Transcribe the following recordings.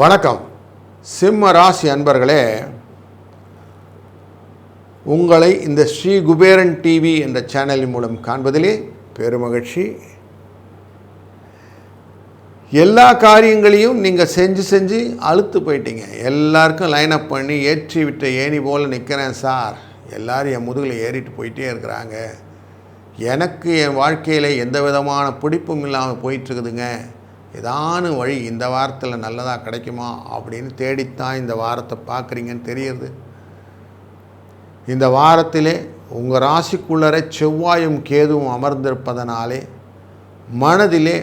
வணக்கம் சிம்ம ராசி அன்பர்களே, உங்களை இந்த ஸ்ரீ குபேரன் டிவி என்ற சேனலின் மூலம் காண்பதிலே பெருமகிழ்ச்சி. எல்லா காரியங்களையும் நீங்கள் செஞ்சு அழுத்து போயிட்டீங்க. எல்லாருக்கும் லைனப் பண்ணி ஏற்றி விட்ட ஏணி போல் நிற்கிறேன் சார், எல்லோரும் என் முதுகில் ஏறிட்டு போயிட்டே இருக்கிறாங்க, எனக்கு என் வாழ்க்கையில் எந்த விதமான பிடிப்பும் இல்லாமல் போயிட்டுருக்குதுங்க, ஏதானு வழி இந்த வாரத்தில் நல்லதாக கிடைக்குமா அப்படின்னு தேடித்தான் இந்த வாரத்தை பார்க்குறீங்கன்னு தெரியுது. இந்த வாரத்திலே உங்கள் ராசிக்குள்ளரை செவ்வாயும் கேதுவும் அமர்ந்திருப்பதனாலே மனதிலே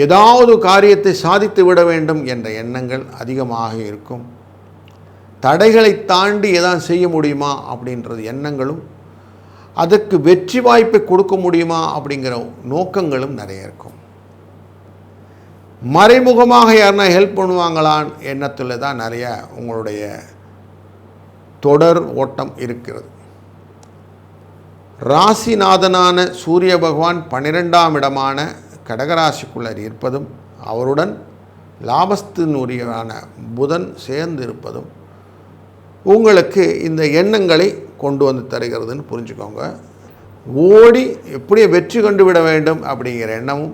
ஏதாவது காரியத்தை சாதித்து விட வேண்டும் என்ற எண்ணங்கள் அதிகமாக இருக்கும். தடைகளை தாண்டி எதாவது செய்ய முடியுமா அப்படின்றது எண்ணங்களும், அதற்கு வெற்றி வாய்ப்பை கொடுக்க முடியுமா அப்படிங்கிற நோக்கங்களும் நிறைய இருக்கும். மறைமுகமாக யாருன்னா ஹெல்ப் பண்ணுவாங்களான் எண்ணத்தில் தான் நிறைய உங்களுடைய தொடர் ஓட்டம் இருக்கிறது. ராசிநாதனான சூரிய பகவான் 12ஆம் இடமான கடகராசிக்குள்ளர் இருப்பதும் அவருடன் லாபஸ்தினுரியமான புதன் சேர்ந்து இருப்பதும் உங்களுக்கு இந்த எண்ணங்களை கொண்டு வந்து தருகிறதுன்னு புரிஞ்சுக்கோங்க. ஓடி எப்படியே வெற்றி கொண்டு விட வேண்டும் அப்படிங்கிற எண்ணமும்,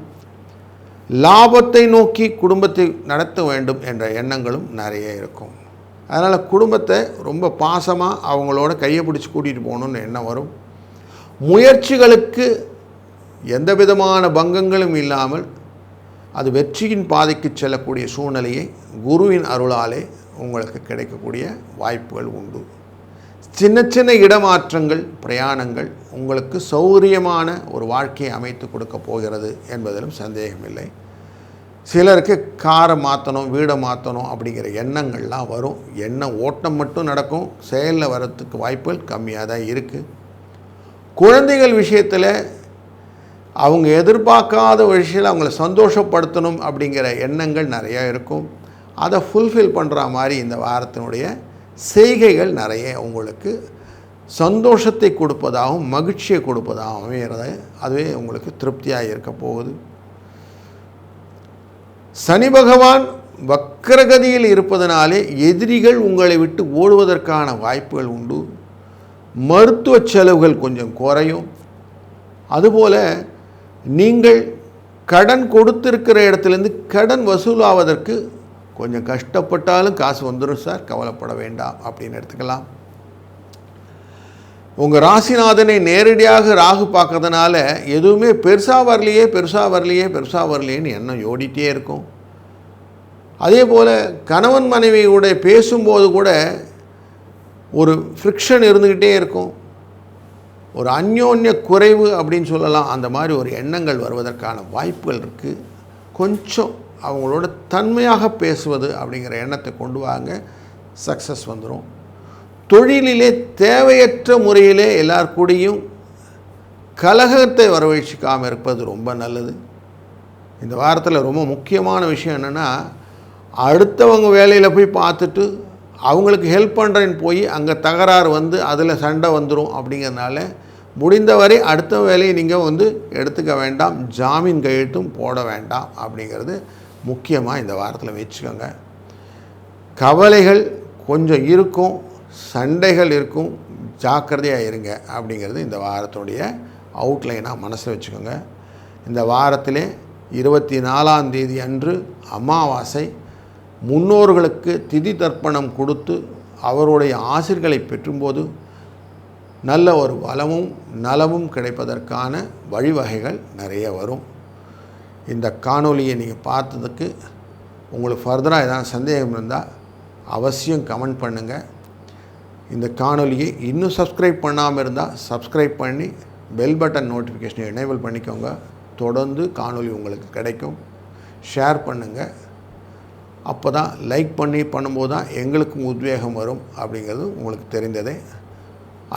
லாபத்தை நோக்கி குடும்பத்தை நடத்த வேண்டும் என்ற எண்ணங்களும் நிறைய இருக்கும். அதனால் குடும்பத்தை ரொம்ப பாசமாக அவங்களோட கையை பிடிச்சி கூட்டிகிட்டு போகணுன்னு எண்ணம் வரும். முயற்சிகளுக்கு எந்த விதமான பங்கங்களும் இல்லாமல் அது வெற்றியின் பாதைக்கு செல்லக்கூடிய சூழ்நிலையை குருவின் அருளாலே உங்களுக்கு கிடைக்கக்கூடிய வாய்ப்புகள் உண்டு. சின்ன சின்ன இடமாற்றங்கள், பிரயாணங்கள் உங்களுக்கு சௌகரியமான ஒரு வாழ்க்கையை அமைத்து கொடுக்க போகிறது என்பதிலும் சந்தேகமில்லை. சிலருக்கு காரை மாற்றணும், வீடை மாற்றணும் அப்படிங்கிற எண்ணங்கள்லாம் வரும். எண்ணம் ஓட்டம் மட்டும் நடக்கும், செயலில் வரத்துக்கு வாய்ப்புகள் கம்மியாக தான் இருக்குது. குழந்தைகள் விஷயத்தில் அவங்க எதிர்பார்க்காத விஷயத்தில் அவங்கள சந்தோஷப்படுத்தணும் அப்படிங்கிற எண்ணங்கள் நிறையா இருக்கும். அதை ஃபுல்ஃபில் பண்ணுற மாதிரி இந்த வாரத்தினுடைய செய்கைகள் நிறைய உங்களுக்கு சந்தோஷத்தை கொடுப்பதாகவும் மகிழ்ச்சியை கொடுப்பதாகவும் அமைகிறது. அதுவே உங்களுக்கு திருப்தியாக இருக்க போகுது. சனி பகவான் வக்கரகதியில் இருப்பதனாலே எதிரிகள் உங்களை விட்டு ஓடுவதற்கான வாய்ப்புகள் உண்டு. மருத்துவ செலவுகள் கொஞ்சம் குறையும். அதுபோல் நீங்கள் கடன் கொடுத்திருக்கிற இடத்துலேருந்து கடன் வசூலாவதற்கு கொஞ்சம் கஷ்டப்பட்டாலும் காசு வந்துடும் சார், கவலைப்பட வேண்டாம் அப்படின்னு எடுத்துக்கலாம். உங்கள் ராசிநாதனை நேரடியாக ராகு பார்க்கறதுனால எதுவுமே பெருசாக வரலையேன்னு எண்ணம் ஓடிட்டே இருக்கும். அதே போல் கணவன் மனைவியோட பேசும்போது கூட ஒரு ஃப்ரிக்ஷன் இருந்துக்கிட்டே இருக்கும். ஒரு அந்யோன்ய குறைவு அப்படின்னு சொல்லலாம். அந்த மாதிரி ஒரு எண்ணங்கள் வருவதற்கான வாய்ப்புகள் இருக்குது. கொஞ்சம் அவங்களோட தன்மையாக பேசுவது அப்படிங்கிற எண்ணத்தை கொண்டு வாங்க, சக்ஸஸ் வந்துடும். தொழிலிலே தேவையற்ற முறையிலே எல்லார் கூடயும் கலகத்தை வரவழைச்சிக்காமல் இருப்பது ரொம்ப நல்லது. இந்த வாரத்தில் ரொம்ப முக்கியமான விஷயம் என்னென்னா, அடுத்தவங்க வேலையில் போய் பார்த்துட்டு அவங்களுக்கு ஹெல்ப் பண்ணுறேன்னு போய் அங்கே தகராறு வந்து அதில் சண்டை வந்துடும். அப்படிங்கிறதுனால முடிந்தவரை அடுத்த வேலையை நீங்கள் எடுத்துக்க வேண்டாம், ஜாமீன் கையெழுத்தும் போட வேண்டாம் அப்படிங்கிறது முக்கியமாக இந்த வாரத்தில் வச்சுக்கோங்க. கவலைகள் கொஞ்சம் இருக்கும், சண்டைகள் இருக்கும், ஜாக்கிரதையாக இருங்க அப்படிங்கிறது இந்த வாரத்துடைய அவுட்லைனாக மனசில் வச்சுக்கோங்க. இந்த வாரத்திலே 24ஆம் தேதி அன்று அமாவாசை. முன்னோர்களுக்கு திதி தர்ப்பணம் கொடுத்து அவருடைய ஆசீர்களை பெற்றும்போது நல்ல ஒரு வளமும் நலமும் கிடைப்பதற்கான வழிவகைகள் நிறைய வரும். இந்த காணொலியை நீங்கள் பார்த்ததுக்கு உங்களுக்கு ஃபர்தராக ஏதாவது சந்தேகம் இருந்தால் அவசியம் கமெண்ட் பண்ணுங்கள். இந்த காணொலியை இன்னும் சப்ஸ்கிரைப் பண்ணாமல் இருந்தால் சப்ஸ்கிரைப் பண்ணி பெல் பட்டன் நோட்டிஃபிகேஷனை எனேபிள் பண்ணிக்கோங்க. தொடர்ந்து காணொலி உங்களுக்கு கிடைக்கும். ஷேர் பண்ணுங்கள். அப்போ தான் லைக் பண்ணும்போது தான் எங்களுக்கும் உத்வேகம் வரும் அப்படிங்கிறது உங்களுக்கு தெரிந்ததே.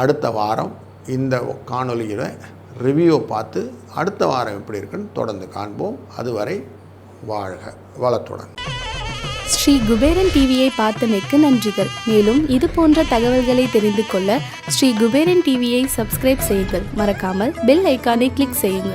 அடுத்த வாரம் இந்த காணொலியில் ரிவ்யூவை பார்த்து அடுத்த வாரம் எப்படி இருக்குன்னு தொடர்ந்து காண்போம். அதுவரை வாழ்க வளத்துடன். ஸ்ரீ குபேரன் டிவியை பார்த்தமைக்கு நன்றிகள். மேலும் இது போன்ற தகவல்களை தெரிந்து கொள்ள ஸ்ரீ குபேரன் டிவியை சப்ஸ்கிரைப் செய்யுங்கள். மறக்காமல் பெல் ஐக்கானை கிளிக் செய்யுங்கள்.